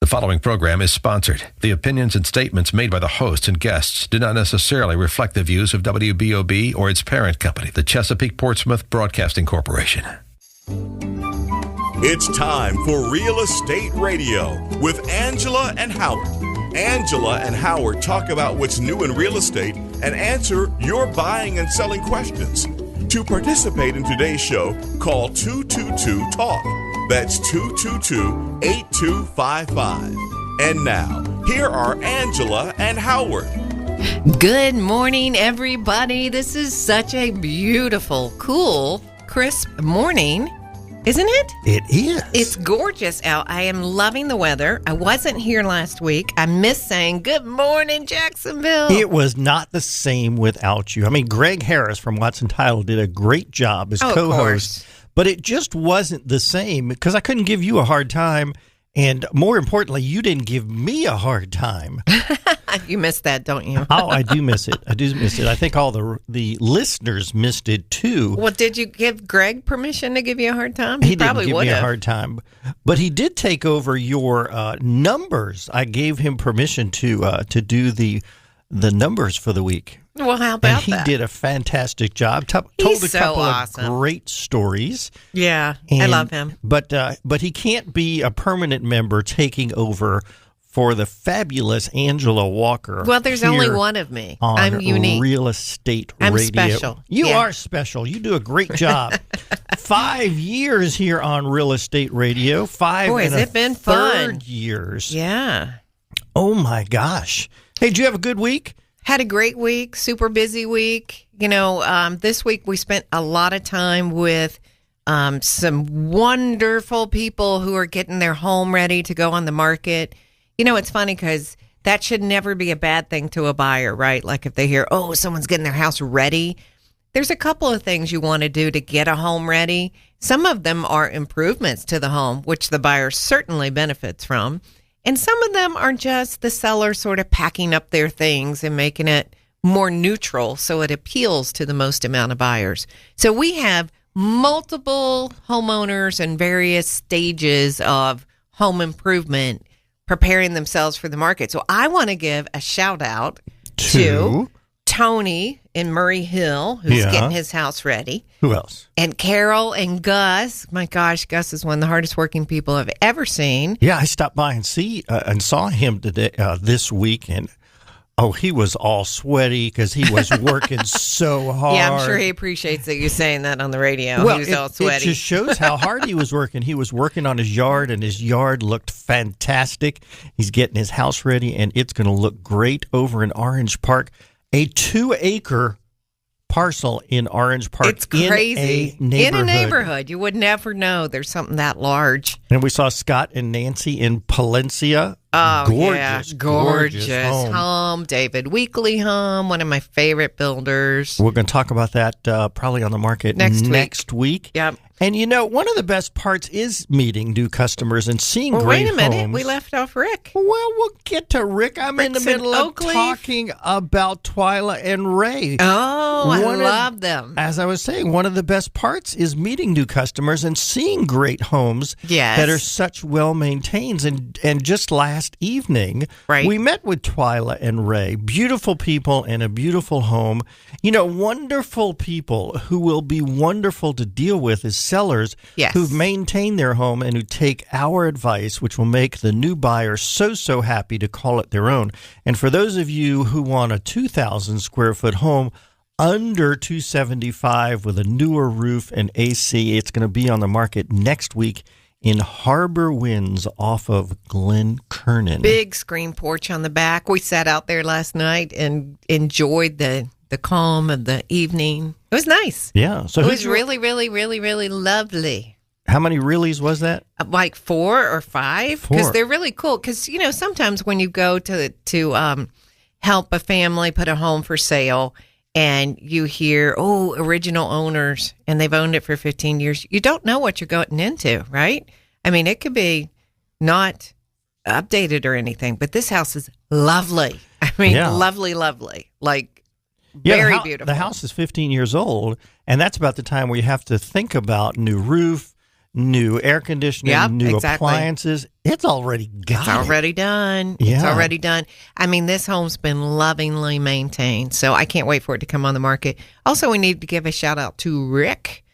The following program is sponsored. The opinions and statements made by the hosts and guests do not necessarily reflect the views of WBOB or its parent company, the Chesapeake Portsmouth Broadcasting Corporation. It's time for Real Estate Radio with Angela and Howard. Angela and Howard talk about what's new in real estate and answer your buying and selling questions. To participate in today's show, call 222-TALK. That's 222-8255. And now, here are Angela and Howard. Good morning, everybody. This is such a beautiful, cool, crisp morning, isn't it? It is. It's gorgeous out. I am loving the weather. I wasn't here last week. I miss saying good morning, Jacksonville. It was not the same without you. I mean, Greg Harris from Watson Title did a great job as co-host. But it just wasn't the same because I couldn't give you a hard time. And more importantly, you didn't give me a hard time. You miss that, don't you? Oh, I do miss it. I do miss it. I think all the listeners missed it, too. Well, did you give Greg permission to give you a hard time? He didn't give me a hard time. But he did take over your numbers. I gave him permission to do the numbers for the week. Well, how about that? He did a fantastic job. Told a couple of great stories. Yeah, I love him. But he can't be a permanent member taking over for the fabulous Angela Walker. Well, there's only one of me. I'm unique. Real Estate I'm Radio. Special. You are special. You do a great job. 5 years here on Real Estate Radio. Boy, has it been fun. Years. Yeah. Oh, my gosh. Hey, did you have a good week? Had a great week, super busy week. You know, this week we spent a lot of time with some wonderful people who are getting their home ready to go on the market. You know, it's funny because that should never be a bad thing to a buyer, right? Like if they hear, oh, someone's getting their house ready. There's a couple of things you want to do to get a home ready. Some of them are improvements to the home, which the buyer certainly benefits from. And some of them are just the seller sort of packing up their things and making it more neutral so it appeals to the most amount of buyers. So we have multiple homeowners in various stages of home improvement preparing themselves for the market. So I want to give a shout out to Tony in Murray Hill, who's getting his house ready. Who else? And Carol and Gus. My gosh, Gus is one of the hardest working people I've ever seen. Yeah, I stopped by and saw him today this week, and he was all sweaty because he was working so hard. Yeah, I'm sure he appreciates that you're saying that on the radio. Well, he was all sweaty. It just shows how hard he was working. He was working on his yard, and his yard looked fantastic. He's getting his house ready, and it's going to look great over in Orange Park. A 2-acre parcel in Orange Park. It's crazy. In a neighborhood. You would never know there's something that large. And we saw Scott and Nancy in Palencia. Oh, gorgeous home. David Weekley home, one of my favorite builders. We're going to talk about that probably on the market next week. Yep. And, you know, one of the best parts is meeting new customers and seeing great homes. Wait a minute. We left off Rick. Well, we'll get to Rick. I'm in the middle of talking about Twyla and Ray. Oh, I love them. As I was saying, one of the best parts is meeting new customers and seeing great homes that are such well-maintained. And just last evening, we met with Twyla and Ray. Beautiful people and a beautiful home. You know, wonderful people who will be wonderful to deal with as sellers who've maintained their home and who take our advice, which will make the new buyer so happy to call it their own. And for those of you who want a 2,000 square foot home under $275 with a newer roof and AC, it's going to be on the market next week in Harbor Winds off of Glen Kernan. Big screen porch on the back. We sat out there last night and enjoyed the calm of the evening. It was nice. Yeah. So it was really, really, really, really lovely. How many reallys was that? Like 4 or 5. Because they're really cool. Because, you know, sometimes when you go to help a family put a home for sale and you hear, original owners, and they've owned it for 15 years, you don't know what you're going into, right? I mean, it could be not updated or anything, but this house is lovely. I mean, lovely. Like, very beautiful. The house is 15 years old, and that's about the time where you have to think about new roof, new air conditioning, new appliances. It's already got It's already done. Yeah. It's already done. I mean, this home's been lovingly maintained, so I can't wait for it to come on the market. Also, we need to give a shout out to Rick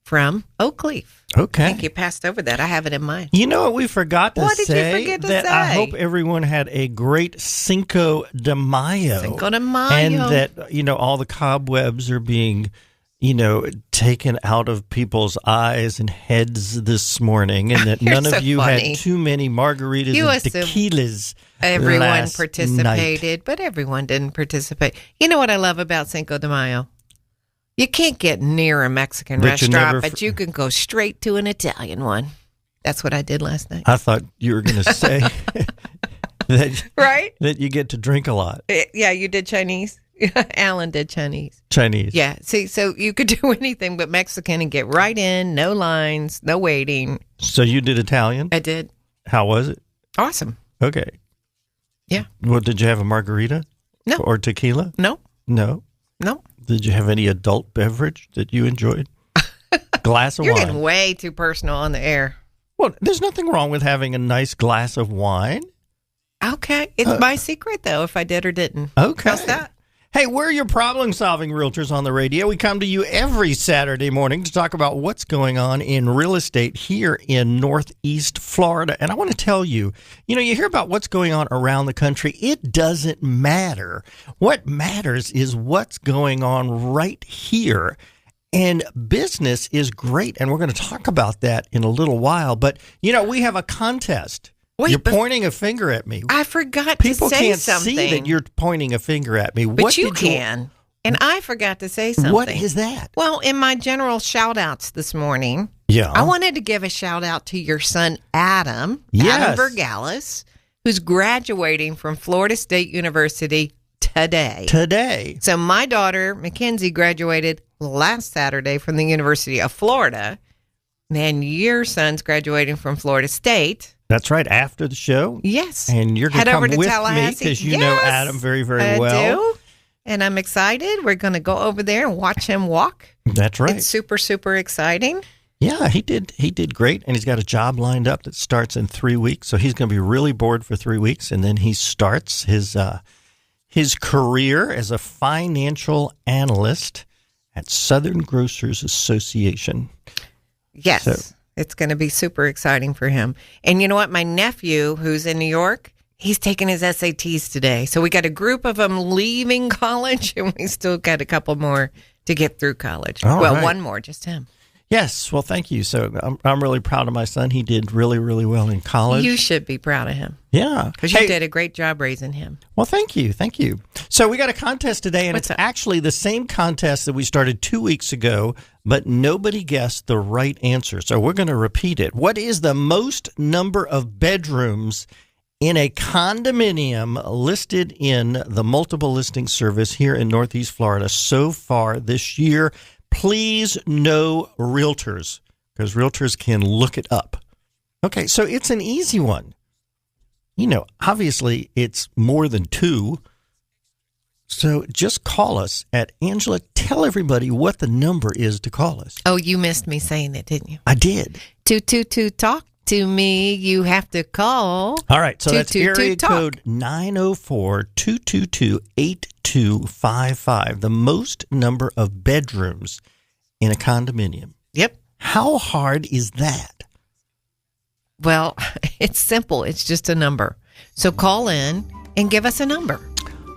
from Oakleaf. Okay. I think you passed over that. I have it in mind. You know what we forgot to say? What did you forget to say? I hope everyone had a great Cinco de Mayo. Cinco de Mayo. And that, all the cobwebs are being, taken out of people's eyes and heads this morning, and that none of you had too many margaritas and tequilas. Everyone participated, but everyone didn't participate. You know what I love about Cinco de Mayo? You can't get near a Mexican restaurant, but you can go straight to an Italian one. That's what I did last night. I thought you were going to say that you get to drink a lot. Yeah, you did Chinese. Alan did Chinese. Yeah. See, so you could do anything but Mexican and get right in, no lines, no waiting. So you did Italian? I did. How was it? Awesome. Okay. Yeah. Well, did you have a margarita? No. Or tequila? No. No. Did you have any adult beverage that you enjoyed? Glass of wine. You're getting way too personal on the air. Well, there's nothing wrong with having a nice glass of wine. Okay. It's my secret, though, if I did or didn't. Okay. How's that? Hey, we're your problem-solving realtors on the radio. We come to you every Saturday morning to talk about what's going on in real estate here in Northeast Florida. And I want to tell you, you hear about what's going on around the country. It doesn't matter. What matters is what's going on right here. And business is great, and we're going to talk about that in a little while. But, we have a contest. Wait, you're pointing a finger at me. I forgot People to say something. People can't see that you're pointing a finger at me. But you can. And I forgot to say something. What is that? Well, in my general shout-outs this morning, I wanted to give a shout-out to your son, Adam Vergalis, who's graduating from Florida State University today. So my daughter, Mackenzie, graduated last Saturday from the University of Florida. And your son's graduating from Florida State. That's right, after the show. Yes. And you're going to come with me because you know Adam very, very well. I do. And I'm excited. We're going to go over there and watch him walk. That's right. It's super, super exciting. Yeah, he did great. And he's got a job lined up that starts in 3 weeks. So he's going to be really bored for 3 weeks. And then he starts his career as a financial analyst at Southern Grocers Association. Yes. So, it's going to be super exciting for him. And you know what? My nephew, who's in New York, he's taking his SATs today. So we got a group of them leaving college, and we still got a couple more to get through college. One more, just him. Yes. Well, thank you. So I'm really proud of my son. He did really, really well in college. You should be proud of him. Yeah. Because you did a great job raising him. Well, thank you. Thank you. So we got a contest today, and it's actually the same contest that we started 2 weeks ago, but nobody guessed the right answer. So we're going to repeat it. What is the most number of bedrooms in a condominium listed in the multiple listing service here in Northeast Florida so far this year? Please know realtors, because realtors can look it up. Okay, so it's an easy one. Obviously it's more than 2. So just call us at Angela. Tell everybody what the number is to call us. Oh, you missed me saying it, didn't you? I did. 222 talk to me. You have to call. All right, so that's area code 904-222-8255. The most number of bedrooms in a condominium. Yep. How hard is that? Well, it's simple. It's just a number. So call in and give us a number.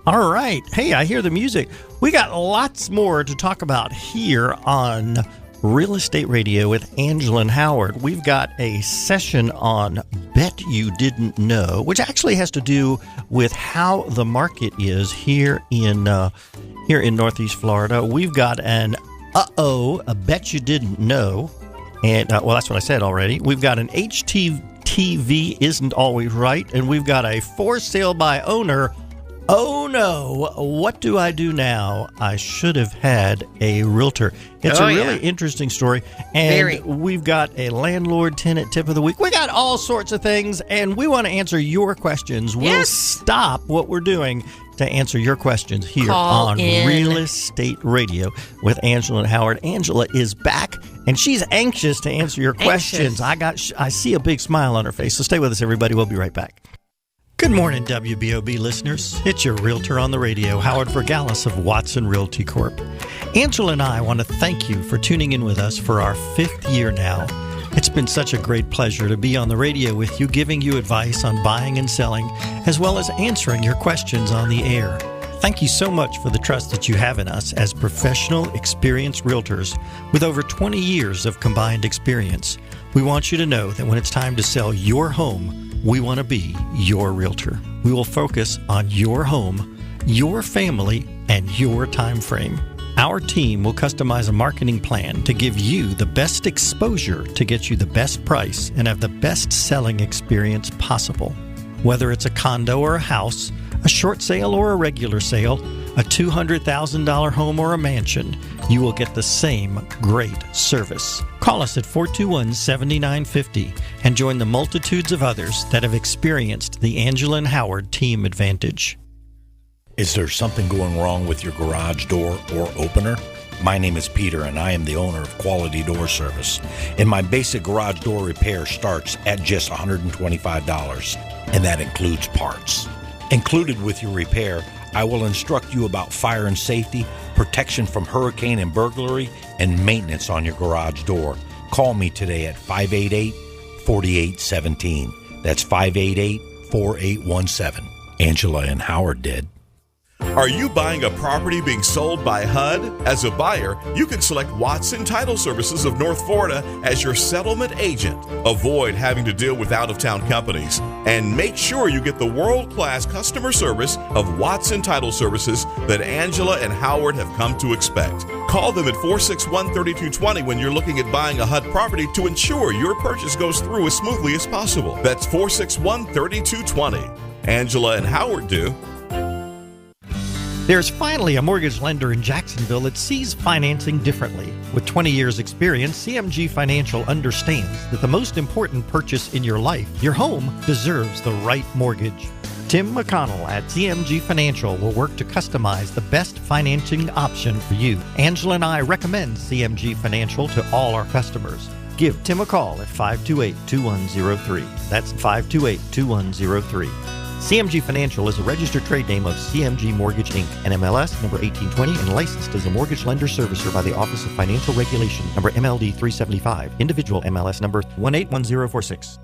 All right. Hey, I hear the music. We got lots more to talk about here on Real Estate Radio with Angela and Howard. We've got a session on Bet You Didn't Know, which actually has to do with how the market is here in Northeast Florida. We've got an a Bet You Didn't Know, and that's what I said already. We've got an HGTV Isn't Always Right, and we've got a For Sale by Owner. Oh no, what do I do now? I should have had a realtor. It's a really interesting story. And we've got a landlord-tenant tip of the week. We got all sorts of things, and we want to answer your questions. We'll stop what we're doing to answer your questions here on Real Estate Radio with Angela and Howard. Angela is back, And she's anxious to answer your questions. I see a big smile on her face. So stay with us, everybody. We'll be right back. Good morning, WBOB listeners. It's your realtor on the radio, Howard Vergalis of Watson Realty Corp. Angela and I want to thank you for tuning in with us for our 5th year now. It's been such a great pleasure to be on the radio with you, giving you advice on buying and selling, as well as answering your questions on the air. Thank you so much for the trust that you have in us as professional, experienced realtors with over 20 years of combined experience. We want you to know that when it's time to sell your home, we want to be your realtor. We will focus on your home, your family, and your time frame. Our team will customize a marketing plan to give you the best exposure to get you the best price and have the best selling experience possible. Whether it's a condo or a house, a short sale or a regular sale, a $200,000 home or a mansion, you will get the same great service. Call us at 421-7950 and join the multitudes of others that have experienced the Angela and Howard team advantage. Is there something going wrong with your garage door or opener? My name is Peter, and I am the owner of Quality Door Service. And my basic garage door repair starts at just $125, and that includes parts. Included with your repair, I will instruct you about fire and safety, protection from hurricane and burglary, and maintenance on your garage door. Call me today at 588-4817. That's 588-4817. Angela and Howard did. Are you buying a property being sold by HUD? As a buyer, you can select Watson Title Services of North Florida as your settlement agent. Avoid having to deal with out-of-town companies and make sure you get the world-class customer service of Watson Title Services that Angela and Howard have come to expect. Call them at 461-3220 when you're looking at buying a HUD property to ensure your purchase goes through as smoothly as possible. That's 461-3220. Angela and Howard do. There's finally a mortgage lender in Jacksonville that sees financing differently. With 20 years' experience, CMG Financial understands that the most important purchase in your life, your home, deserves the right mortgage. Tim McConnell at CMG Financial will work to customize the best financing option for you. Angela and I recommend CMG Financial to all our customers. Give Tim a call at 528-2103. That's 528-2103. CMG Financial is a registered trade name of CMG Mortgage, Inc., NMLS number 1820, and licensed as a mortgage lender servicer by the Office of Financial Regulation, number MLD 375, individual MLS number 181046.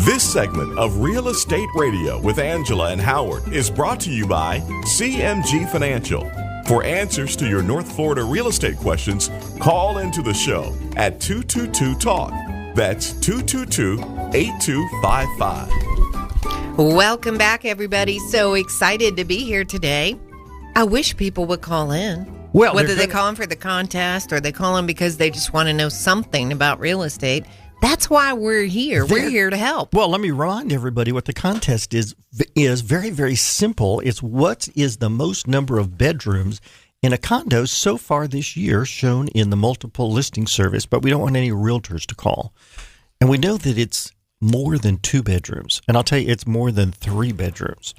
This segment of Real Estate Radio with Angela and Howard is brought to you by CMG Financial. For answers to your North Florida real estate questions, call into the show at 222-TALK. That's 222-8255. Welcome back, everybody. So excited to be here today. I wish people would call in. Well, whether they call in for the contest or they call in because they just want to know something about real estate, that's why we're here. We're here to help. Well, let me remind everybody what the contest is very, very simple. It's what is the most number of bedrooms in a condo so far this year shown in the multiple listing service, but we don't want any realtors to call. And we know that it's more than 2 bedrooms. And I'll tell you, it's more than 3 bedrooms.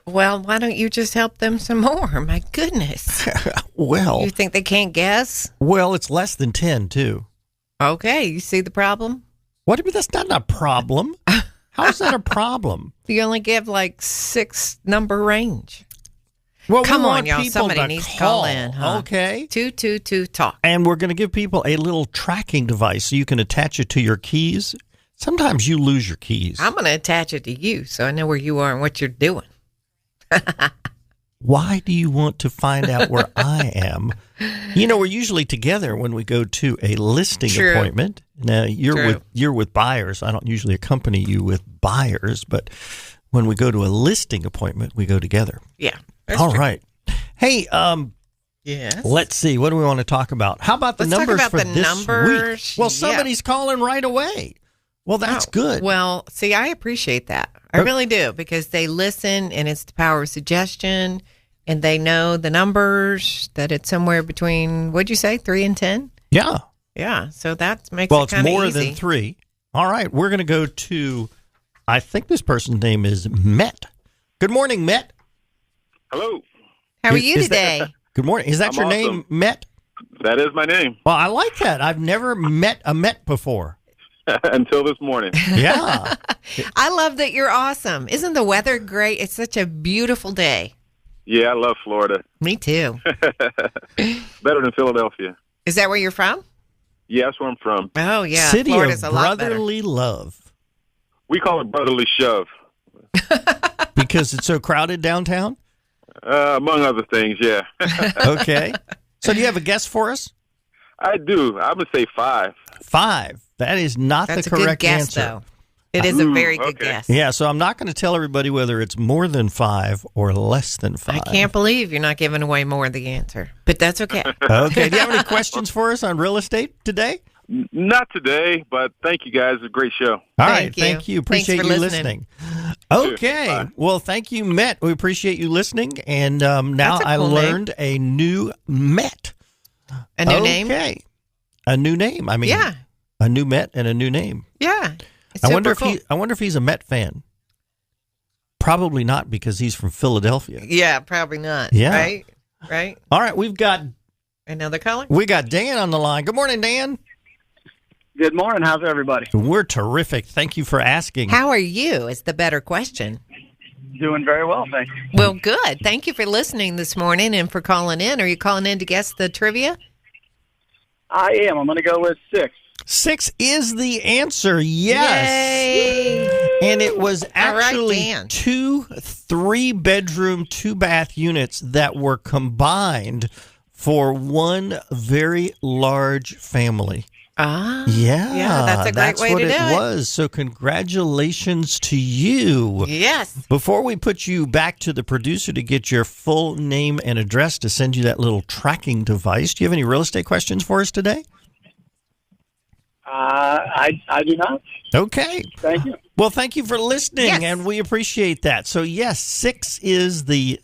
Well, why don't you just help them some more? My goodness. Well. You think they can't guess? Well, it's less than 10, too. Okay. You see the problem? What do you mean? That's not a problem. How is that a problem? You only give like 6 number range. Well, come on, y'all. Somebody needs to call in. Huh? Okay. 222-TALK. And we're going to give people a little tracking device so you can attach it to your keys. Sometimes you lose your keys. I'm going to attach it to you so I know where you are and what you're doing. Why do you want to find out where I am? You know, we're usually together when we go to a listing appointment. Now, you're with buyers. I don't usually accompany you with buyers, but when we go to a listing appointment, we go together. Yeah. All right. Hey, yes. Let's see. What do we want to talk about? How about the numbers for this week? Well, somebody's calling right away. Well, that's good. Well, see, I appreciate that. I really do, because they listen, and it's the power of suggestion, and they know the numbers, that it's somewhere between, what'd you say, 3 and 10? Yeah. Yeah, so that makes it kind of easy. Well, it's more than 3. All right, we're going to go to, I think this person's name is Met. Good morning, Met. Hello. How are you today? Good morning. Is that your name, Met? That is my name. Well, I like that. I've never met a Met before. Until this morning. Yeah. I love that you're awesome. Isn't the weather great? It's such a beautiful day. Yeah, I love Florida. Me too. Better than Philadelphia. Is that where you're from? Yeah, that's where I'm from. Oh, yeah. City Florida's of a lot better. brotherly love. We call it brotherly shove. Because it's so crowded downtown? Among other things, yeah. Okay. So do you have a guess for us? I do. I'm going to say 5. 5. That is not That's the correct a good guess, answer. though. It is a very good guess. Yeah, so I'm not going to tell everybody whether it's more than 5 or less than 5. I can't believe you're not giving away more of the answer, but that's okay. Okay. Do you have any questions for us on real estate today? Not today, but thank you guys. It's a great show. All right. Thank you. Appreciate you listening. Okay. Bye. Well, thank you, Met. We appreciate you listening. And now I learned a new Met. A new name? Okay. A new name. I mean, yeah. A new Met and a new name. Yeah. I wonder if he's a Met fan. Probably not, because he's from Philadelphia. Yeah, probably not. Yeah. Right. All right, we've got another caller. We got Dan on the line. Good morning, Dan. Good morning. How's everybody? We're terrific. Thank you for asking. How are you? Is the better question. Doing very well, thank you. Well, good. Thank you for listening this morning and for calling in. Are you calling in to guess the trivia? I am. I'm going to go with 6. 6 is the answer. Yes. Yay. And it was actually right, 2 3-bedroom, 2-bath units that were combined for one very large family. Ah. Yeah, that's a great way to do it. That's what it was. So congratulations to you. Yes. Before we put you back to the producer to get your full name and address to send you that little tracking device, do you have any real estate questions for us today? I do not. Okay. Thank you. Well, thank you for listening, Yes. and we appreciate that. So, yes, 6 is the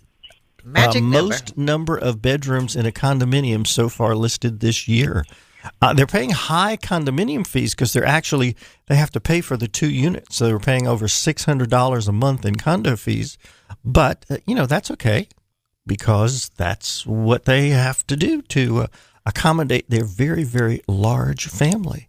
Magic most number of bedrooms in a condominium so far listed this year. They're paying high condominium fees because they have to pay for the 2 units. So they're paying over $600 a month in condo fees. But, that's okay because that's what they have to do to accommodate their very, very large family.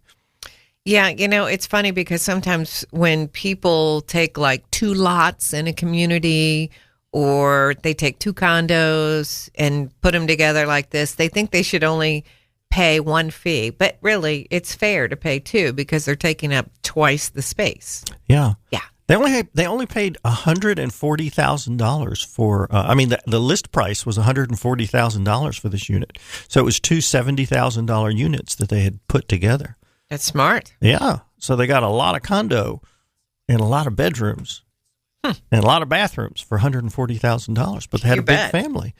Yeah, it's funny because sometimes when people take like 2 lots in a community or they take 2 condos and put them together like this, they think they should only pay 1 fee. But really, it's fair to pay 2 because they're taking up twice the space. Yeah. Yeah. They only paid $140,000 for. The list price was $140,000 for this unit, so it was 2 $70,000 units that they had put together. That's smart. Yeah, so they got a lot of condo and a lot of bedrooms and a lot of bathrooms for $140,000, but they had a big family.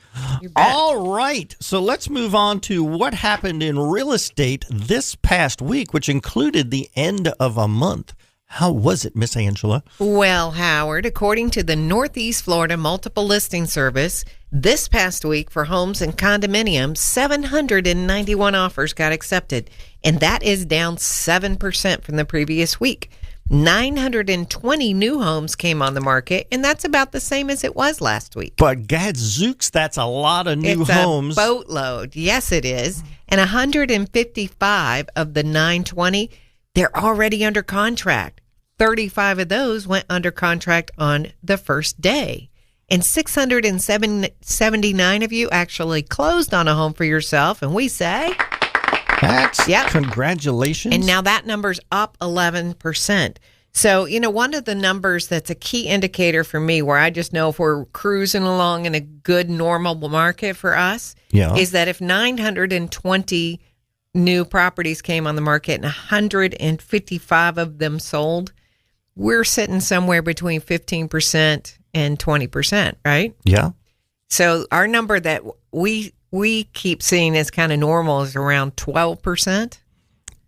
All right, so let's move on to what happened in real estate this past week, which included the end of a month. How was it, Miss Angela? Well, Howard, according to the Northeast Florida Multiple Listing Service, this past week for homes and condominiums, 791 offers got accepted, and that is down 7% from the previous week. 920 new homes came on the market, and that's about the same as it was last week. But gadzooks, that's a lot of new homes. It's a boatload. Yes, it is. And 155 of the 920, they're already under contract. 35 of those went under contract on the first day. And 679 of you actually closed on a home for yourself. And we say... Congratulations. And now that number's up 11%. So, one of the numbers that's a key indicator for me where I just know if we're cruising along in a good, normal market for us is that if 920 new properties came on the market and 155 of them sold, we're sitting somewhere between 15% and 20%, right? Yeah. So our number that we keep seeing as kind of normal is around 12%.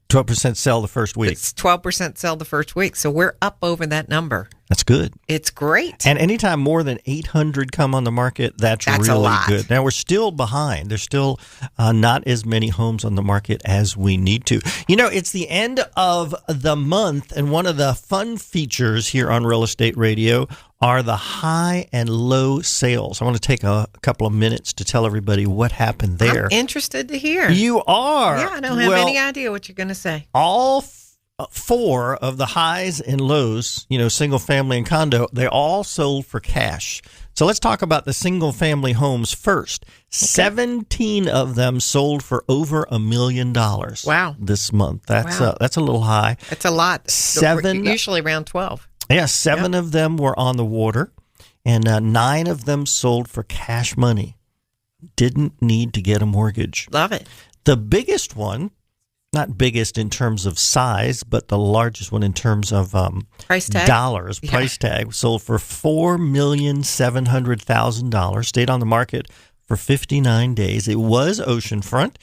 12% sell the first week. It's 12% sell the first week. So we're up over that number. That's good. It's great. And anytime more than 800 come on the market, that's really a lot. good. Now, we're still behind. There's still not as many homes on the market as we need to. You know, it's the end of the month, and one of the fun features here on Real Estate Radio are the high and low sales. I want to take a couple of minutes to tell everybody what happened there. I'm interested to hear. You are? Yeah, I don't have any idea what you're going to say. All four of the highs and lows, single family and condo, they all sold for cash. So let's talk about the single family homes first. Okay. 17 of them sold for over $1 million. Wow. This month. That's a little high. That's a lot. 7, usually around 12. Yeah, 7 of them were on the water, and 9 of them sold for cash money. Didn't need to get a mortgage. Love it. The biggest one, not biggest in terms of size, but the largest one in terms of price tag? Dollars, price tag, sold for $4,700,000, stayed on the market for 59 days. It was oceanfront.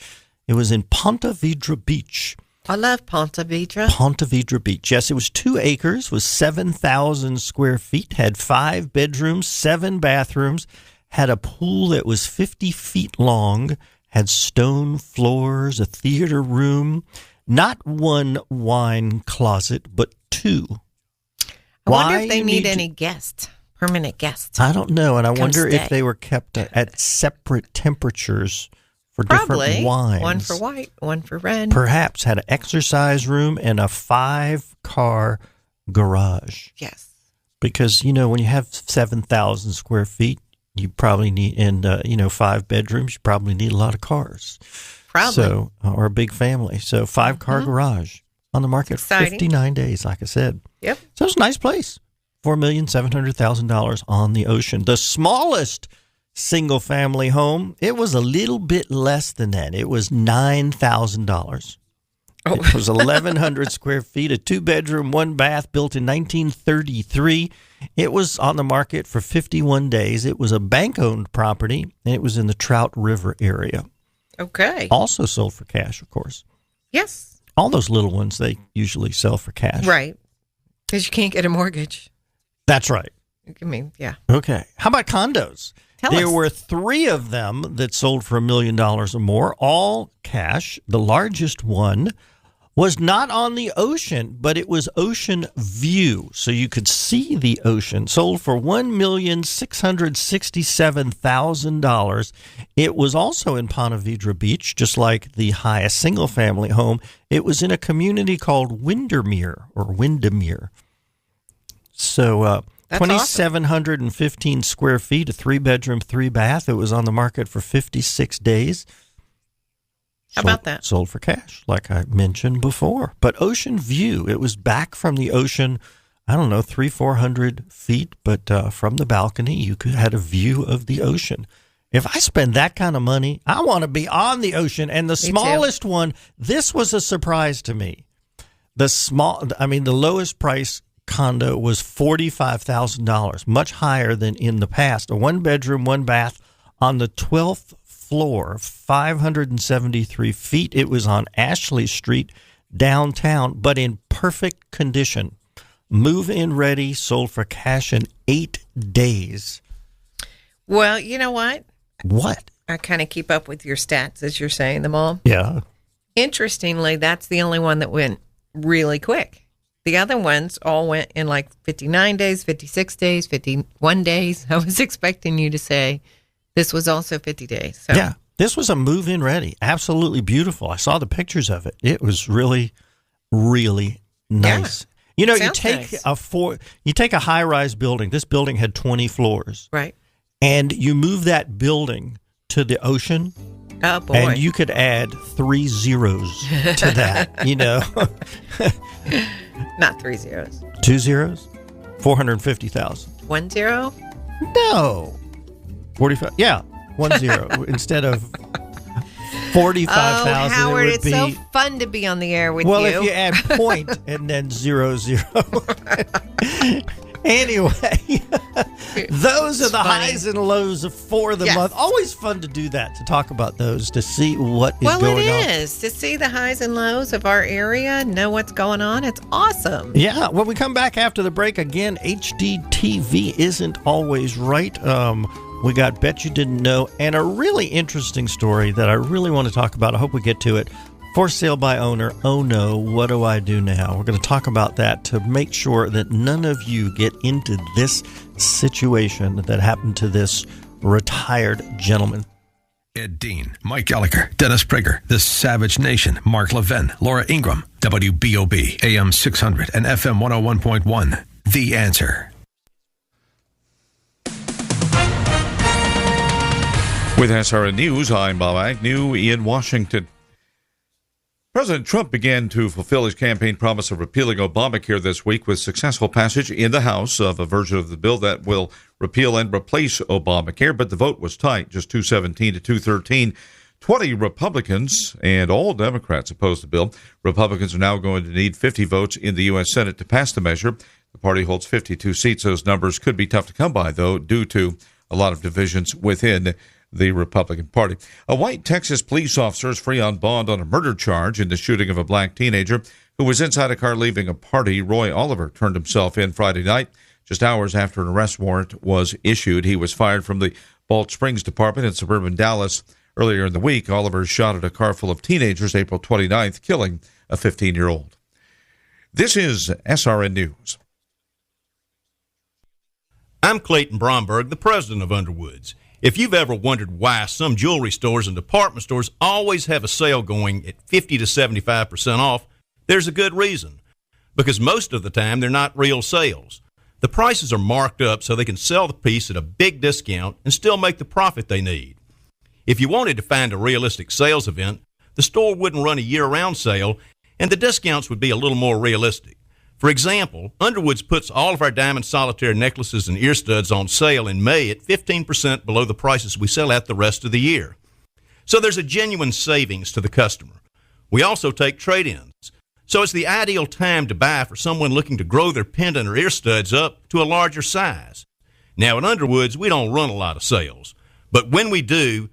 It was in Ponte Vedra Beach. I love Ponte Vedra. Ponte Vedra Beach. Yes, it was 2 acres, was 7,000 square feet, had 5 bedrooms, 7 bathrooms, had a pool that was 50 feet long, had stone floors, a theater room, not 1 wine closet, but 2. I wonder if they need any guests, permanent guests. I don't know, and I wonder if they were kept at separate temperatures for different wines. One for white, one for red. Perhaps had an exercise room and a 5-car garage. Yes. Because, when you have 7,000 square feet, you probably need, and 5 bedrooms, you probably need a lot of cars. Probably. So, or a big family. So 5-car garage on the market for 59 days, like I said. Yep. So it's a nice place. $4,700,000 on the ocean. The smallest single family home, it was a little bit less than that. It was $9,000. It was 1,100 square feet, a 2-bedroom, 1-bath, built in 1933. It was on the market for 51 days. It was a bank-owned property, and it was in the Trout River area. Okay. Also sold for cash, of course. Yes. All those little ones, they usually sell for cash. Right. Because you can't get a mortgage. That's right. I mean, yeah. Okay. How about condos? There were 3 of them that sold for $1 million or more, all cash. The largest one was not on the ocean, but it was ocean view, so you could see the ocean. Sold for $1,667,000. It was also in Ponte Vedra Beach, just like the highest single-family home. It was in a community called Windermere. So 2,715 square feet, a 3-bedroom, 3-bath. It was on the market for 56 days. How about that? Sold for cash, like I mentioned before. But ocean view, it was back from the ocean, 300-400 feet, but from the balcony, you had a view of the ocean. If I spend that kind of money, I want to be on the ocean. And the smallest one, this was a surprise to me. The lowest price condo was $45,000, much higher than in the past. A 1-bedroom, 1-bath on the 12th floor, 573 feet. It was on Ashley Street, downtown, but in perfect condition. Move-in ready, sold for cash in 8 days. Well, you know what? What? I kind of keep up with your stats as you're saying them all. Yeah. Interestingly, that's the only one that went really quick. The other ones all went in like 59 days, 56 days, 51 days. I was expecting you to say this was also 50 days. So. Yeah, this was a move-in ready. Absolutely beautiful. I saw the pictures of it. It was really, really nice. Yeah, you take you take a high-rise building. This building had 20 floors. Right. And you move that building to the ocean. Oh, boy. And you could add 3 zeros to that, Not 3 zeros. 2 zeros? 450,000. 1 zero? No. 45. Yeah, 1 zero instead of 45,000. Oh, Howard, it would it's so fun to be on the air with you. Well, if you add point and then 00, Anyway, those are the highs and lows for the month. Always fun to do that, to talk about those, to see what is going on. Well, it is. To see the highs and lows of our area, know what's going on. It's awesome. Yeah. When we come back after the break, again, HDTV isn't always right. We got Bet You Didn't Know, and a really interesting story that I really want to talk about. I hope we get to it. For sale by owner. Oh no, what do I do now? We're going to talk about that to make sure that none of you get into this situation that happened to this retired gentleman. Ed Dean, Mike Gallagher, Dennis Prager, The Savage Nation, Mark Levin, Laura Ingram, WBOB, AM 600 and FM 101.1. The Answer. With SRN News, I'm Bob Agnew in Washington. President Trump began to fulfill his campaign promise of repealing Obamacare this week with successful passage in the House of a version of the bill that will repeal and replace Obamacare, but the vote was tight, just 217 to 213. 20 Republicans and all Democrats opposed the bill. Republicans are now going to need 50 votes in the U.S. Senate to pass the measure. The party holds 52 seats. Those numbers could be tough to come by, though, due to a lot of divisions within the Republican Party. A white Texas police officer is free on bond on a murder charge in the shooting of a black teenager who was inside a car leaving a party. Roy Oliver turned himself in Friday night, just hours after an arrest warrant was issued. He was fired from the Balch Springs Department in suburban Dallas earlier in the week. Oliver shot at a car full of teenagers April 29th, killing a 15-year-old. This is SRN News. I'm Clayton Bromberg, the president of Underwoods. If you've ever wondered why some jewelry stores and department stores always have a sale going at 50 to 75% off, there's a good reason. Because most of the time, they're not real sales. The prices are marked up so they can sell the piece at a big discount and still make the profit they need. If you wanted to find a realistic sales event, the store wouldn't run a year-round sale, and the discounts would be a little more realistic. For example, Underwoods puts all of our diamond solitaire necklaces and ear studs on sale in May at 15% below the prices we sell at the rest of the year. So there's a genuine savings to the customer. We also take trade-ins. So it's the ideal time to buy for someone looking to grow their pendant or ear studs up to a larger size. Now at Underwoods, we don't run a lot of sales, but when we do,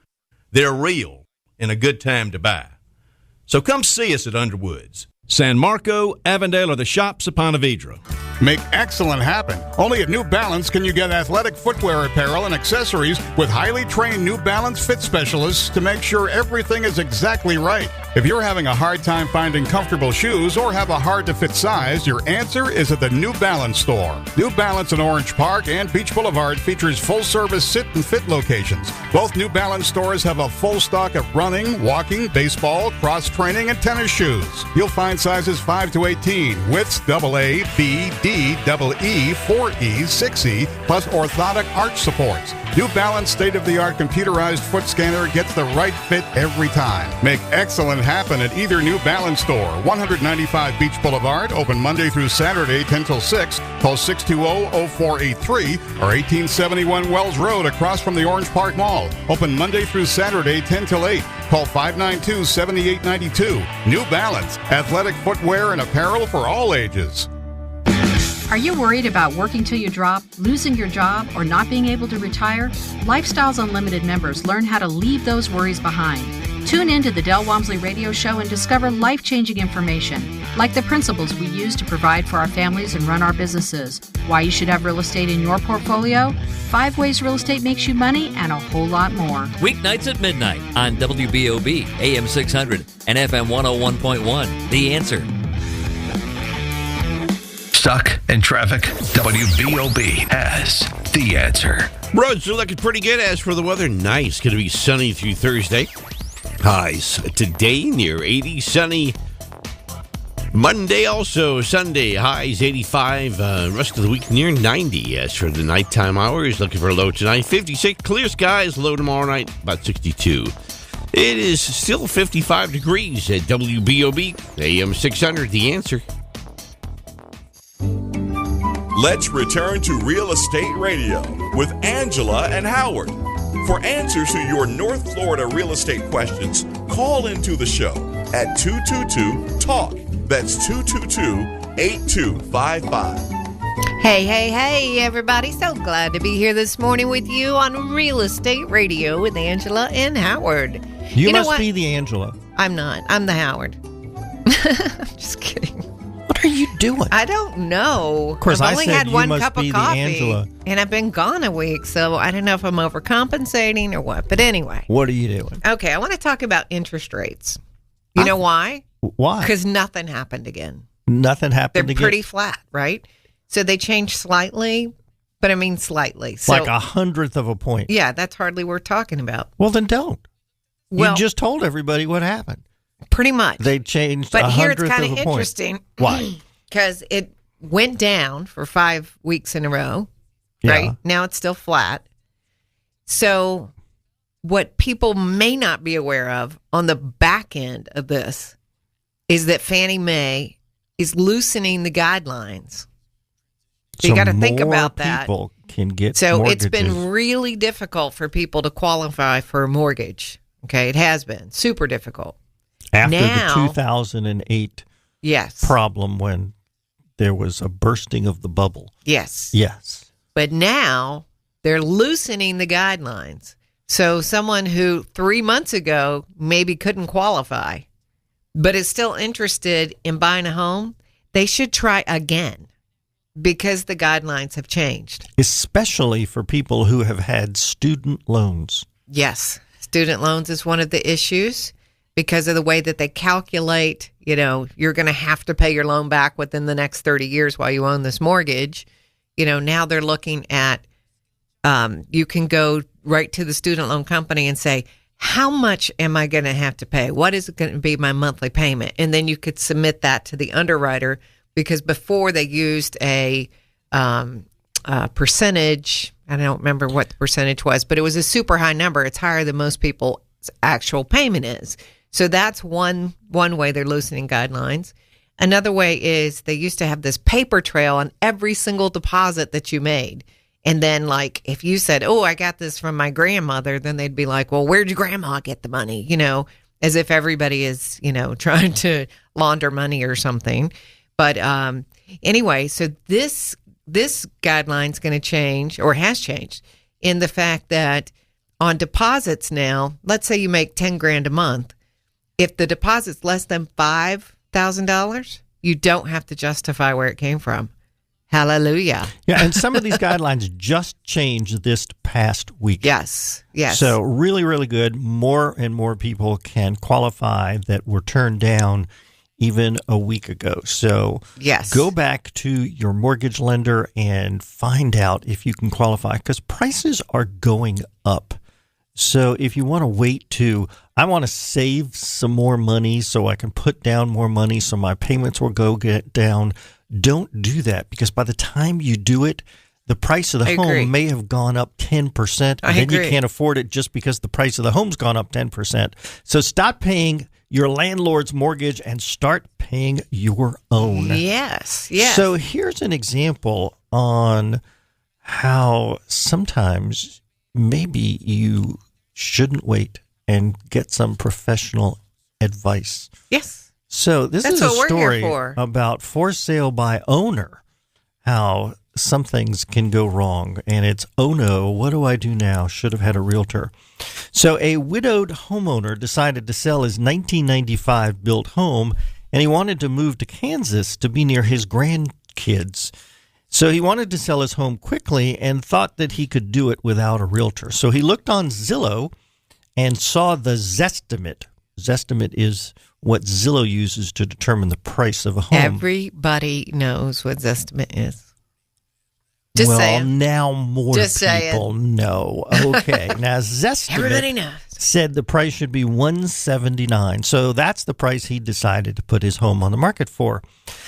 they're real and a good time to buy. So come see us at Underwoods. San Marco, Avondale, or the shops of Ponte Vedra. Make excellent happen. Only at New Balance can you get athletic footwear apparel and accessories with highly trained New Balance fit specialists to make sure everything is exactly right. If you're having a hard time finding comfortable shoes or have a hard-to-fit size, your answer is at the New Balance store. New Balance in Orange Park and Beach Boulevard features full-service sit and fit locations. Both New Balance stores have a full stock of running, walking, baseball, cross-training, and tennis shoes. You'll find sizes 5 to 18, widths AA, B, D, EE, 4E, 6E, plus orthotic arch supports. New Balance state-of-the-art computerized foot scanner gets the right fit every time. Make excellent happen at either New Balance store, 195 Beach Boulevard, open Monday through Saturday, 10 till 6. Call 620-0483 or 1871 Wells Road across from the Orange Park Mall. Open Monday through Saturday, 10 till 8. Call 592-7892. New Balance, athletic footwear and apparel for all ages. Are you worried about working till you drop, losing your job, or not being able to retire? Lifestyles Unlimited members learn how to leave those worries behind. Tune in to the Del Walmsley Radio Show and discover life-changing information, like the principles we use to provide for our families and run our businesses, why you should have real estate in your portfolio, 5 ways real estate makes you money, and a whole lot more. Weeknights at midnight on WBOB, AM 600, and FM 101.1. The Answer. Stuck in traffic? WBOB has The Answer. Roads are looking pretty good. As for the weather, nice. Going to be sunny through Thursday. Highs today near 80, sunny. Monday also, Sunday, highs 85. Rest of the week near 90. As for the nighttime hours, looking for a low tonight, 56. Clear skies, low tomorrow night, about 62. It is still 55 degrees at WBOB, AM 600, The Answer. Let's return to Real Estate Radio with Angela and Howard. For answers to your North Florida real estate questions, call into the show at 222-TALK. That's 222-8255. Hey, everybody. So glad to be here this morning with you on Real Estate Radio with Angela and Howard. You must be the Angela. I'm not. I'm the Howard. I'm just kidding. What are you doing? I don't know. Of course, I've only had one cup of coffee, Angela. and I've been gone a week, so I don't know if I'm overcompensating or what. But anyway. What are you doing? Okay, I want to talk about interest rates. You know why? Why? Because nothing happened again. Nothing happened again? They're pretty flat, right? So they changed slightly, but I mean slightly. So, like 1/100 of a point. Yeah, that's hardly worth talking about. Well, then don't. Well, you just told everybody what happened. Pretty much. They changed but 1/100 here it's kind of of a point. interesting. Why? Because it went down for 5 weeks in a row, right? Yeah. Now it's still flat. So what people may not be aware of on the back end of this is that Fannie Mae is loosening the guidelines. So you got to think about that. People can get so mortgages. It's been really difficult for people to qualify for a mortgage. Okay, it has been super difficult. After now, the 2008 problem when there was a bursting of the bubble. Yes. But now they're loosening the guidelines. So someone who 3 months ago maybe couldn't qualify, but is still interested in buying a home, they should try again. Because the guidelines have changed. Especially for people who have had student loans. Yes. Student loans is one of the issues because of the way that they calculate, you're going to have to pay your loan back within the next 30 years while you own this mortgage. Now they're looking at, you can go right to the student loan company and say, how much am I going to have to pay? What is it going to be my monthly payment? And then you could submit that to the underwriter. Because before they used a percentage, I don't remember what the percentage was, but it was a super high number. It's higher than most people's actual payment is. So that's one way they're loosening guidelines. Another way is they used to have this paper trail on every single deposit that you made. And then, like, if you said, oh, I got this from my grandmother, then they'd be like, well, where'd your grandma get the money? As if everybody is, trying to launder money or something. But anyway, so this guideline's going to change or has changed in the fact that on deposits now, let's say you make $10,000 a month. If the deposit's less than $5,000, you don't have to justify where it came from. Hallelujah. Yeah, and some of these guidelines just changed this past week. Yes. So really, really good. More and more people can qualify that were turned down even a week ago. So go back to your mortgage lender and find out if you can qualify because prices are going up. So if you want to wait I want to save some more money so I can put down more money so my payments will get down, don't do that because by the time you do it, the price of the home may have gone up 10%. And then you can't afford it just because the price of the home's gone up 10%. So stop paying your landlord's mortgage and start paying your own. Yes. So here's an example on how sometimes maybe you shouldn't wait and get some professional advice. Yes. So this is a story about for sale by owner, how some things can go wrong. And it's, oh no, what do I do now? Should have had a realtor. So a widowed homeowner decided to sell his 1995 built home, and he wanted to move to Kansas to be near his grandkids. So he wanted to sell his home quickly and thought that he could do it without a realtor. So he looked on Zillow and saw the Zestimate. Zestimate is what Zillow uses to determine the price of a home. Everybody knows what Zestimate is. Now more people know. Okay. Now, Zestimate said the price should be $179. So that's the price he decided to put his home on the market for.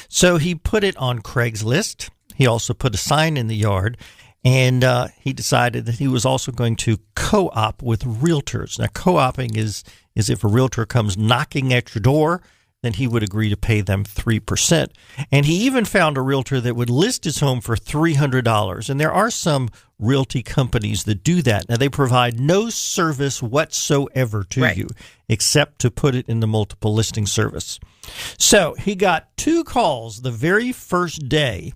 So he put it on Craigslist. He also put a sign in the yard. And he decided that he was also going to co-op with realtors. Now, co-oping is if a realtor comes knocking at your door, then he would agree to pay them 3%. And he even found a realtor that would list his home for $300. And there are some realty companies that do that. Now, they provide no service whatsoever to you except to put it in the multiple listing service. So he got 2 calls the very first day.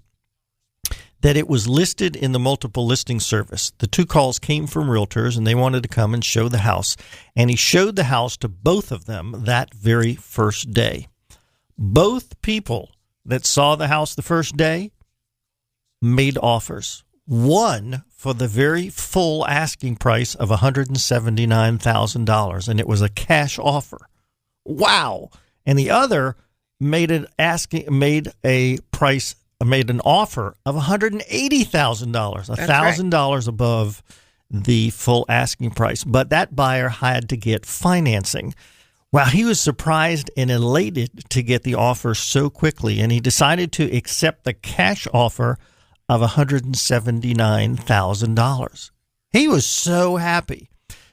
that it was listed in the multiple listing service. The 2 calls came from realtors, and they wanted to come and show the house. And he showed the house to both of them that very first day. Both people that saw the house the first day made offers. One for the very full asking price of $179,000, and it was a cash offer. Wow! And the other made an offer of $180,000, $1,000 above the full asking price. But that buyer had to get financing. Well, he was surprised and elated to get the offer so quickly, and he decided to accept the cash offer of $179,000. He was so happy.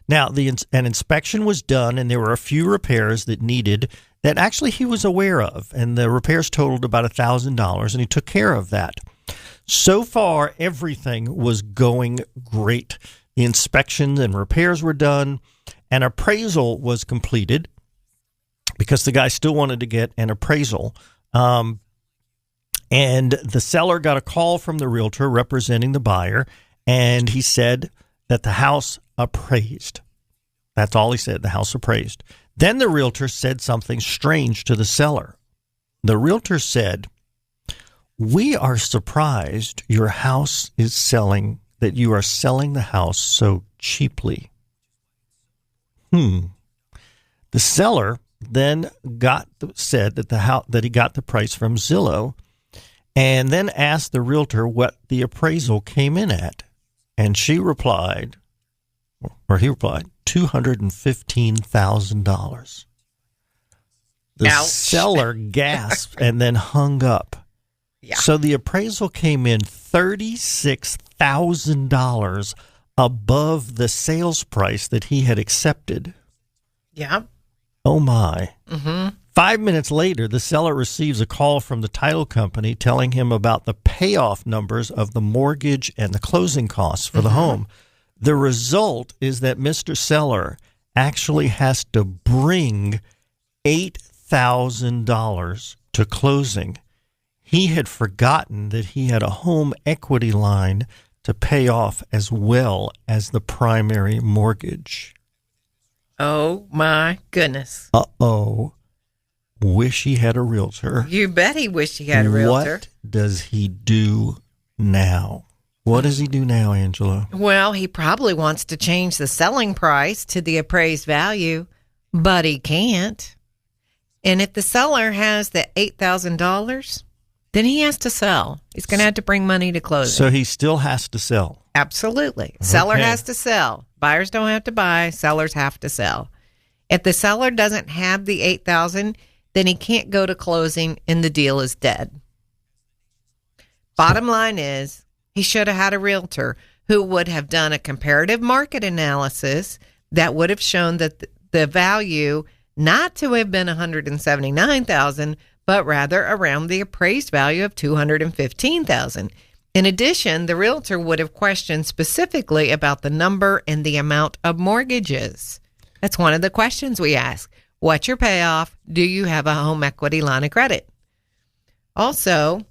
Now, an inspection was done, and there were a few repairs that actually he was aware of, and the repairs totaled about $1,000, and he took care of that. So far, everything was going great. The inspections and repairs were done. An appraisal was completed because the guy still wanted to get an appraisal. And the seller got a call from the realtor representing the buyer, and he said that the house appraised. That's all he said, the house appraised. Then the realtor said something strange to the seller. The realtor said, "We are surprised your house is selling, that you are selling the house so cheaply." The seller then said that he got the price from Zillow, and then asked the realtor what the appraisal came in at. And he replied, $215,000. The seller gasped and then hung up. Yeah. So the appraisal came in $36,000 above the sales price that he had accepted. Yeah. Oh, my. Mm-hmm. 5 minutes later, the seller receives a call from the title company telling him about the payoff numbers of the mortgage and the closing costs for the home. The result is that Mr. Seller actually has to bring $8,000 to closing. He had forgotten that he had a home equity line to pay off as well as the primary mortgage. Oh, my goodness. Uh-oh. Wish he had a realtor. You bet he wished he had a realtor. What does he do now? What does he do now, Angela? Well, he probably wants to change the selling price to the appraised value, but he can't. And if the seller has the $8,000, then he has to sell. He's going to have to bring money to closing. So he still has to sell. Absolutely. Okay. Seller has to sell. Buyers don't have to buy. Sellers have to sell. If the seller doesn't have the $8,000, then he can't go to closing and the deal is dead. Bottom line is, he should have had a realtor who would have done a comparative market analysis that would have shown that the value not to have been $179,000, but rather around the appraised value of $215,000. In addition, the realtor would have questioned specifically about the number and the amount of mortgages. That's one of the questions we ask. What's your payoff? Do you have a home equity line of credit? Also,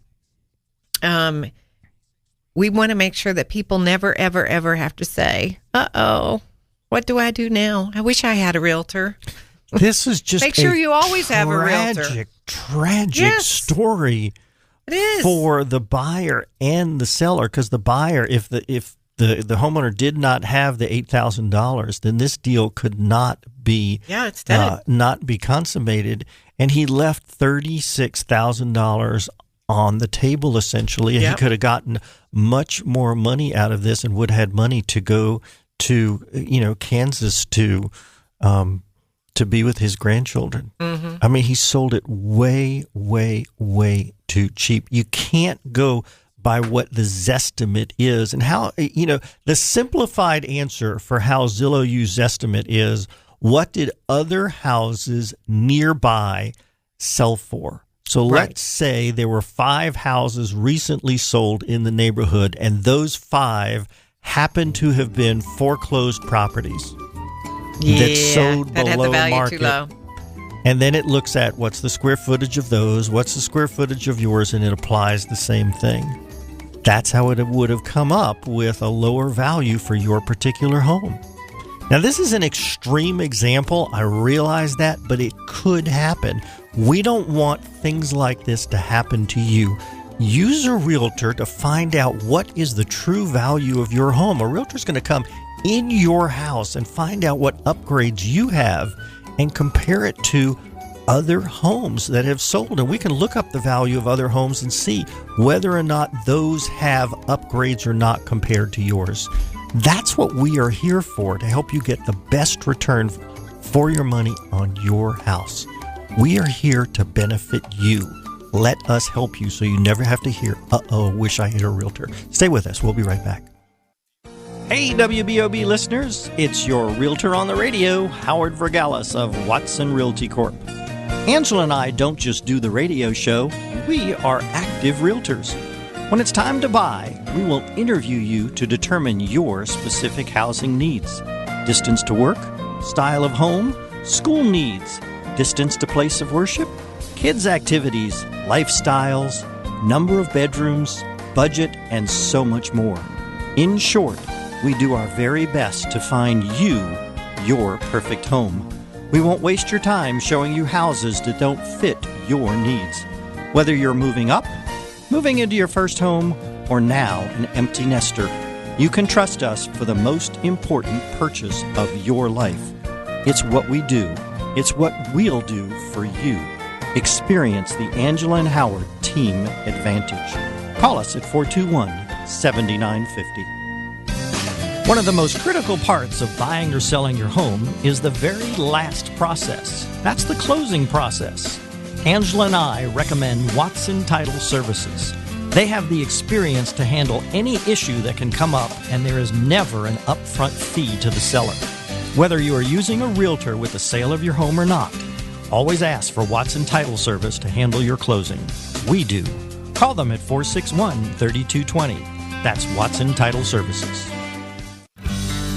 we want to make sure that people never, ever, ever have to say, uh-oh, what do I do now? I wish I had a realtor. This is just make sure you always have a realtor. Tragic story. It is. For the buyer and the seller, because the buyer, if the homeowner did not have the $8,000, then this deal could not be it's dead. Not be consummated, and he left $36,000 on the table essentially. Yep. He could have gotten much more money out of this and would have had money to go to Kansas to be with his grandchildren. Mm-hmm. I mean, he sold it way, way, way too cheap. You can't go by what the Zestimate is. And how, the simplified answer for how Zillow used Zestimate is, what did other houses nearby sell for? So let's say there were 5 houses recently sold in the neighborhood, and those 5 happened to have been foreclosed properties that sold below had the value market. Too low. And then it looks at what's the square footage of those, what's the square footage of yours, and it applies the same thing. That's how it would have come up with a lower value for your particular home. Now, this is an extreme example. I realize that, but it could happen. We don't want things like this to happen to you. Use a realtor to find out what is the true value of your home. A realtor is going to come in your house and find out what upgrades you have and compare it to other homes that have sold. And we can look up the value of other homes and see whether or not those have upgrades or not compared to yours. That's what we are here for, to help you get the best return for your money on your house. We are here to benefit you. Let us help you so you never have to hear, wish I had a realtor. Stay with us. We'll be right back. Hey, WBOB listeners. It's your realtor on the radio, Howard Vergalis of Watson Realty Corp. Angela and I don't just do the radio show. We are active realtors. When it's time to buy, we will interview you to determine your specific housing needs. Distance to work, style of home, school needs, distance to place of worship, kids' activities, lifestyles, number of bedrooms, budget, and so much more. In short, we do our very best to find you your perfect home. We won't waste your time showing you houses that don't fit your needs. Whether you're moving up, moving into your first home, or now an empty nester, you can trust us for the most important purchase of your life. It's what we do. It's what we'll do for you. Experience the Angela and Howard Team Advantage. Call us at 421-7950. One of the most critical parts of buying or selling your home is the very last process. That's the closing process. Angela and I recommend Watson Title Services. They have the experience to handle any issue that can come up, and there is never an upfront fee to the seller. Whether you are using a realtor with the sale of your home or not, always ask for Watson Title Service to handle your closing. We do. Call them at 461-3220. That's Watson Title Services.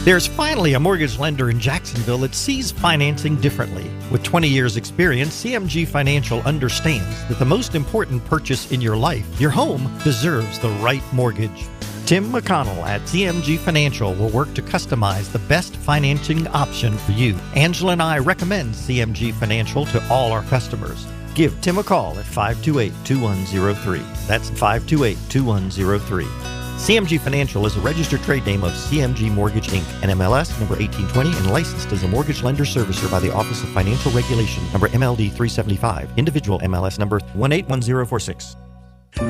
There's finally a mortgage lender in Jacksonville that sees financing differently. With 20 years' experience, CMG Financial understands that the most important purchase in your life, your home, deserves the right mortgage. Tim McConnell at CMG Financial will work to customize the best financing option for you. Angela and I recommend CMG Financial to all our customers. Give Tim a call at 528-2103. That's 528-2103. CMG Financial is a registered trade name of CMG Mortgage, Inc., NMLS number 1820, and licensed as a mortgage lender servicer by the Office of Financial Regulation, number MLD 375, individual MLS number 181046.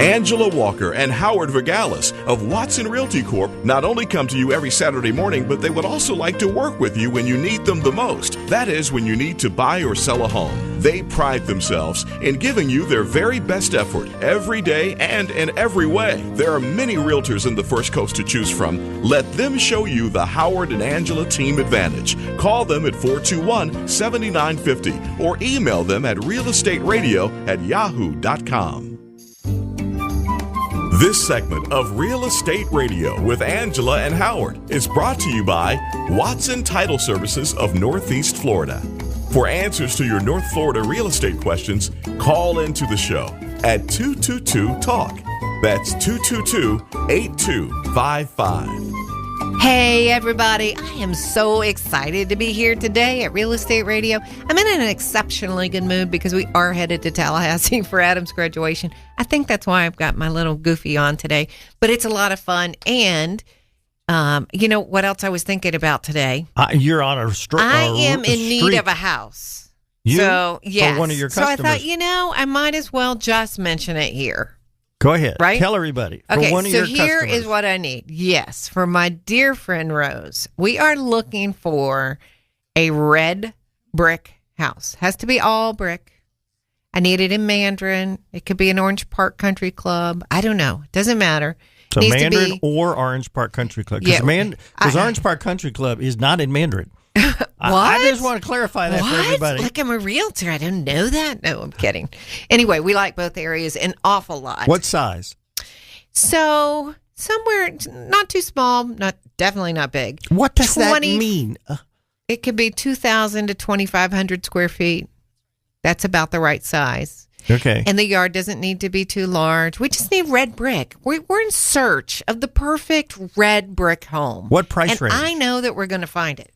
Angela Walker and Howard Vergalis of Watson Realty Corp. not only come to you every Saturday morning, but they would also like to work with you when you need them the most. That is, when you need to buy or sell a home. They pride themselves in giving you their very best effort every day and in every way. There are many realtors in the First Coast to choose from. Let them show you the Howard and Angela Team Advantage. Call them at 421-7950 or email them at realestateradio@yahoo.com. This segment of Real Estate Radio with Angela and Howard is brought to you by Watson Title Services of Northeast Florida. For answers to your North Florida real estate questions, call into the show at 222-TALK. That's 222-8255. Hey, everybody. I am so excited to be here today at Real Estate Radio. I'm in an exceptionally good mood because we are headed to Tallahassee for Adam's graduation. I think that's why I've got my little goofy on today, but it's a lot of fun. And you know what else I was thinking about today? You're on a I am in need of a house. So, yes. For one of your customers. So I thought, I might as well just mention it here. Go ahead. Right? Tell everybody. Okay, one of so your here customers. is what I need. Yes, for my dear friend Rose, we are looking for a red brick house. Has to be all brick. I need it in Mandarin. It could be an Orange Park Country Club. I don't know. It doesn't matter. So Mandarin or Orange Park Country Club. Because Orange Park Country Club is not in Mandarin. I just want to clarify that for everybody. Like I'm a realtor. I didn't know that. No, I'm kidding. Anyway, we like both areas an awful lot. What size? So somewhere not too small, definitely not big. What does that mean? It could be 2,000 to 2,500 square feet. That's about the right size. Okay. And the yard doesn't need to be too large. We just need red brick. We're in search of the perfect red brick home. What price range? I know that we're going to find it.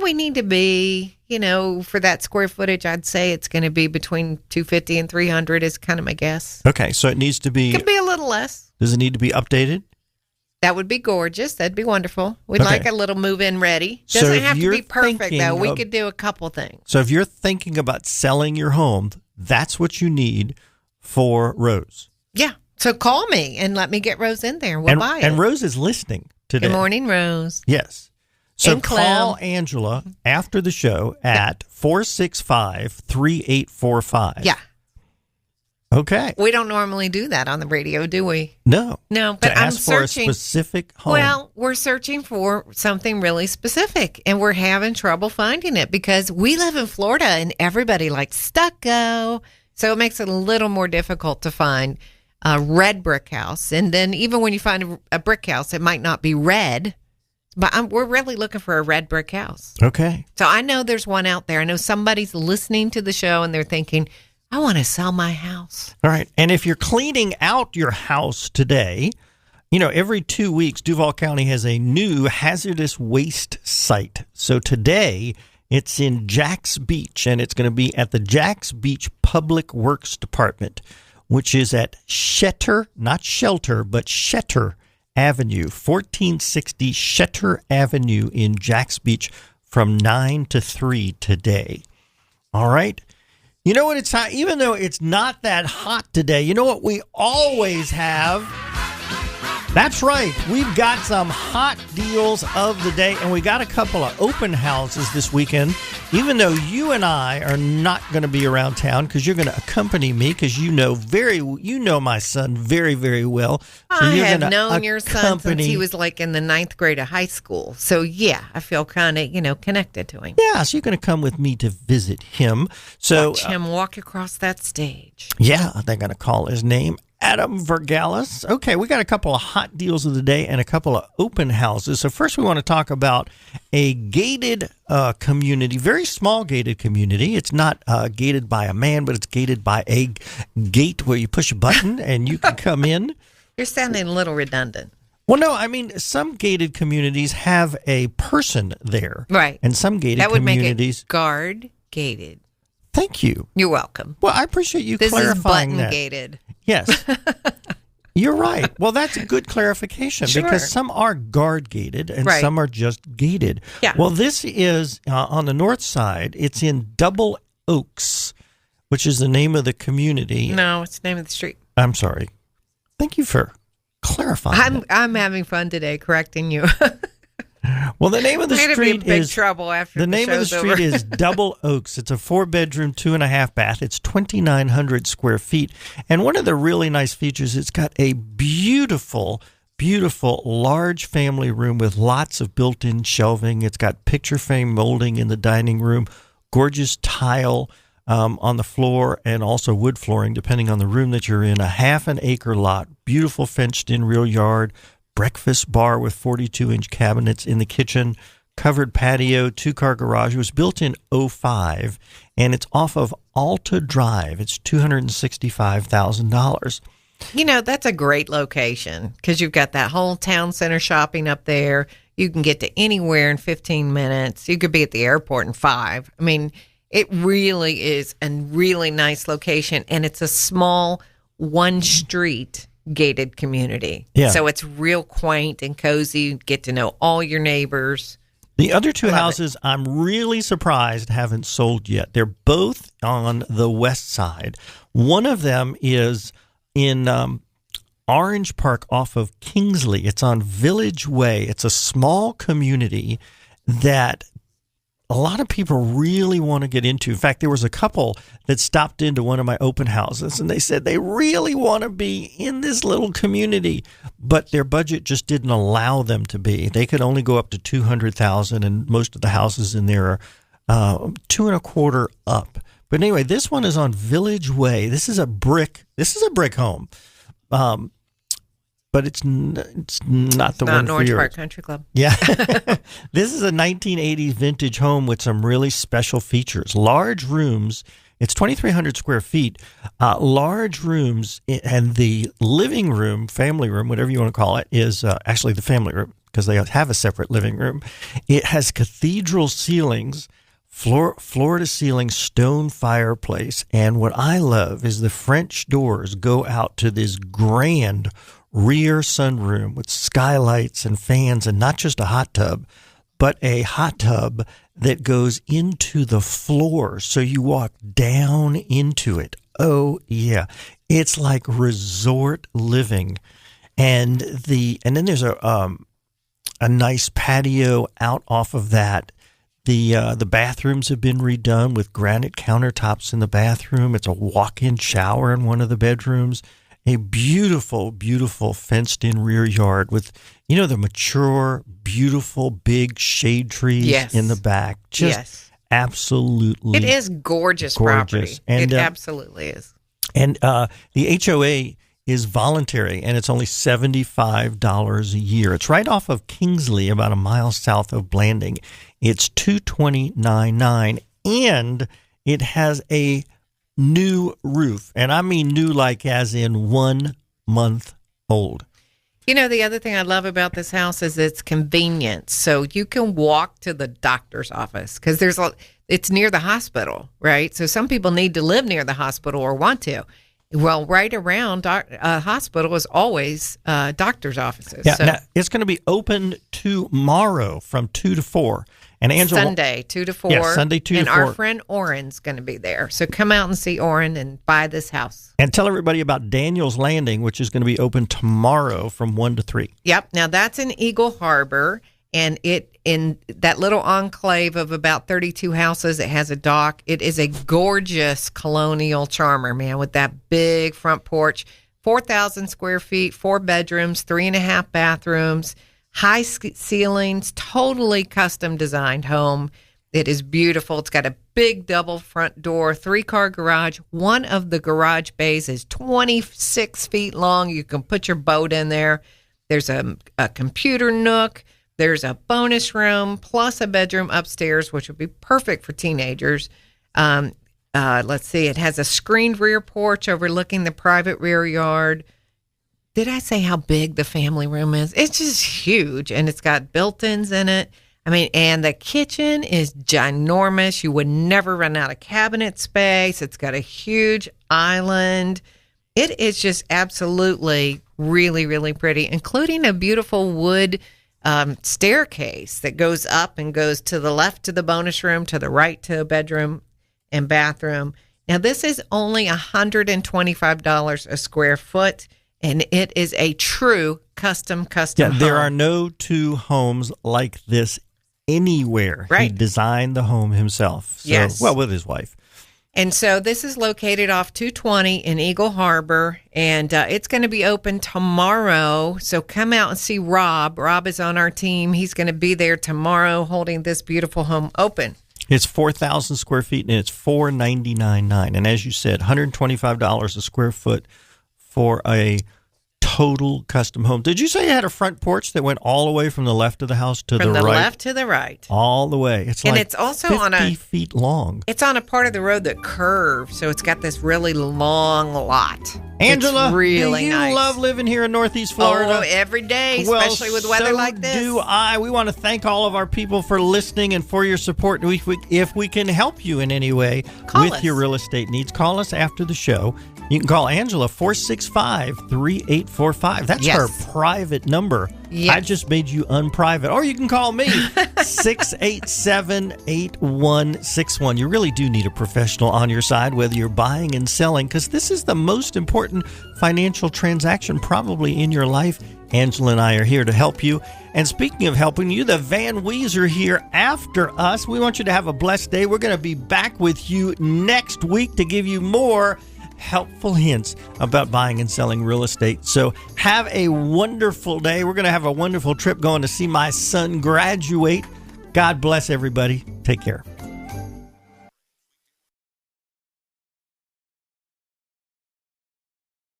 We need to be, for that square footage, I'd say it's going to be between $250 and $300 is kind of my guess. Okay, so it needs to be... Could be a little less. Does it need to be updated? That would be gorgeous. That'd be wonderful. We'd like a little move-in ready. Doesn't have to be perfect, though. We could do a couple things. So if you're thinking about selling your home, that's what you need for Rose. Yeah. So call me and let me get Rose in there. We'll buy it. And Rose is listening today. Good morning, Rose. Yes. So call Angela after the show at 465-3845. Yeah. Okay. We don't normally do that on the radio, do we? No. But I'm searching for a specific home. Well, we're searching for something really specific, and we're having trouble finding it because we live in Florida, and everybody likes stucco, so it makes it a little more difficult to find a red brick house. And then even when you find a brick house, it might not be red, but we're really looking for a red brick house. Okay. So I know there's one out there. I know somebody's listening to the show, and they're thinking, I want to sell my house. All right. And if you're cleaning out your house today, every 2 weeks, Duval County has a new hazardous waste site. So today, it's in Jacks Beach, and it's going to be at the Jacks Beach Public Works Department, which is at Shetter, not Shelter, but Shetter Avenue, 1460 Shetter Avenue in Jacks Beach from 9 to 3 today. All right. You know what? It's hot, even though it's not that hot today. You know what we always have? That's right. We've got some hot deals of the day, and we got a couple of open houses this weekend. Even though you and I are not going to be around town because you're going to accompany me because you know my son very, very well. So I have known your son since he was like in the 9th grade of high school. So yeah, I feel kind of connected to him. Yeah, so you're going to come with me to visit him. So watch him walk across that stage. Yeah, they're going to call his name Adam Vergalis. Okay, we got a couple of hot deals of the day and a couple of open houses. So first we want to talk about a gated community, very small gated community. It's not gated by a man, but it's gated by a gate where you push a button and you can come in. You're sounding a little redundant. Well, no, I mean, some gated communities have a person there. Right. And some gated communities... That would make it guard gated. Thank you. You're welcome. Well, I appreciate you clarifying that. This is button gated. Yes. You're right. Well, that's a good clarification because some are guard gated and some are just gated. Yeah. Well, this is on the north side. It's in Double Oaks, which is the name of the community. No, it's the name of the street. I'm sorry. Thank you for clarifying. I'm having fun today correcting you. Well, the name of the street is trouble after the name of the street is Double Oaks. It's a 4-bedroom, 2.5 bath. It's 2,900 square feet. And one of the really nice features, it's got a beautiful, beautiful large family room with lots of built-in shelving. It's got picture frame molding in the dining room, gorgeous tile on the floor, and also wood flooring, depending on the room that you're in. A 1/2 acre lot, beautiful fenced-in rear yard. Breakfast bar with 42-inch cabinets in the kitchen, covered patio, 2-car garage. It was built in 2005, and it's off of Alta Drive. It's $265,000. That's a great location because you've got that whole town center shopping up there. You can get to anywhere in 15 minutes. You could be at the airport in 5. I mean, it really is a really nice location, and it's a small one-street gated community. Yeah. So it's real quaint and cozy. You get to know all your neighbors. The other two houses I'm really surprised haven't sold yet. They're both on the west side. One of them is in Orange Park off of Kingsley. It's on Village Way. It's a small community that a lot of people really want to get into. In fact, there was a couple that stopped into one of my open houses, and they said they really want to be in this little community, but their budget just didn't allow them to be. They could only go up to $200,000, and most of the houses in there are 2.25 up. But anyway, this one is on Village Way. This is a brick home. But it's not the one for Orange yours. Park Country Club. Yeah. This is a 1980s vintage home with some really special features. Large rooms It's 2,300 square feet, large rooms, and the living room, family room, whatever you want to call it, is actually the family room because they have a separate living room. It has cathedral ceilings, floor-to-ceiling stone fireplace, and what I love is the French doors go out to this grand rear sunroom with skylights and fans, and not just a hot tub, but a hot tub that goes into the floor, so you walk down into it. Oh yeah, it's like resort living, and then there's a nice patio out off of that. The bathrooms have been redone with granite countertops in the bathroom. It's a walk-in shower in one of the bedrooms. A beautiful, beautiful fenced-in rear yard with, the mature, beautiful, big shade trees in the back. Just absolutely It is gorgeous property. And, it absolutely is. And the HOA is voluntary, and it's only $75 a year. It's right off of Kingsley, about a mile south of Blanding. It's $229.9, and it has a new roof, and I mean new like as in 1 month old. The other thing I love about this house is its convenience. So you can walk to the doctor's office because it's near the hospital, right? So some people need to live near the hospital or want to. Well, right around a hospital is always doctor's offices. Yeah, now, it's going to be open tomorrow from 2 to 4. And Angela, Sunday, 2 to 4. Yeah, Sunday, 2 to 4. And our friend Oren's going to be there. So come out and see Oren and buy this house. And tell everybody about Daniel's Landing, which is going to be open tomorrow from 1 to 3. Yep. Now, that's in Eagle Harbor. And in that little enclave of about 32 houses, it has a dock. It is a gorgeous colonial charmer, man, with that big front porch. 4,000 square feet, 4 bedrooms, 3.5 bathrooms. High ceilings, totally custom designed home. It is beautiful. It's got a big double front door, 3-car garage. One of the garage bays is 26 feet long. You can put your boat in there. There's a computer nook. There's a bonus room plus a bedroom upstairs, which would be perfect for teenagers. Let's see. It has a screened rear porch overlooking the private rear yard. Did I say how big the family room is? It's just huge, and it's got built-ins in it. I mean, and the kitchen is ginormous. You would never run out of cabinet space. It's got a huge island. It is just absolutely really, really pretty, including a beautiful wood staircase that goes up and goes to the left to the bonus room, to the right to a bedroom and bathroom. Now, this is only $125 a square foot. And it is a true custom home. There are no two homes like this anywhere. Right. He designed the home himself. So, yes. Well, with his wife. And so this is located off 220 in Eagle Harbor, and it's going to be open tomorrow. So come out and see Rob. Rob is on our team. He's going to be there tomorrow holding this beautiful home open. It's 4,000 square feet, and it's $499.9. And as you said, $125 a square foot for a total custom home. Did you say you had a front porch that went all the way from the left of the house to the right? From the left to the right. All the way. It's like it's also 50 feet long. It's on a part of the road that curves, so it's got this really long lot. Angela, it's really do you nice. Love living here in Northeast Florida? Oh, every day, especially with weather like this. Do I. We want to thank all of our people for listening and for your support. If we can help you in any way with your real estate needs, call us after the show. You can call Angela 465-3845. That's her private number. Yes. I just made you unprivate. Or you can call me 687-8161. You really do need a professional on your side, whether you're buying and selling, because this is the most important financial transaction probably in your life. Angela and I are here to help you. And speaking of helping you, the Van Wees are here after us. We want you to have a blessed day. We're going to be back with you next week to give you more helpful hints about buying and selling real estate. So have a wonderful day. We're going to have a wonderful trip going to see my son graduate. God bless everybody. Take care.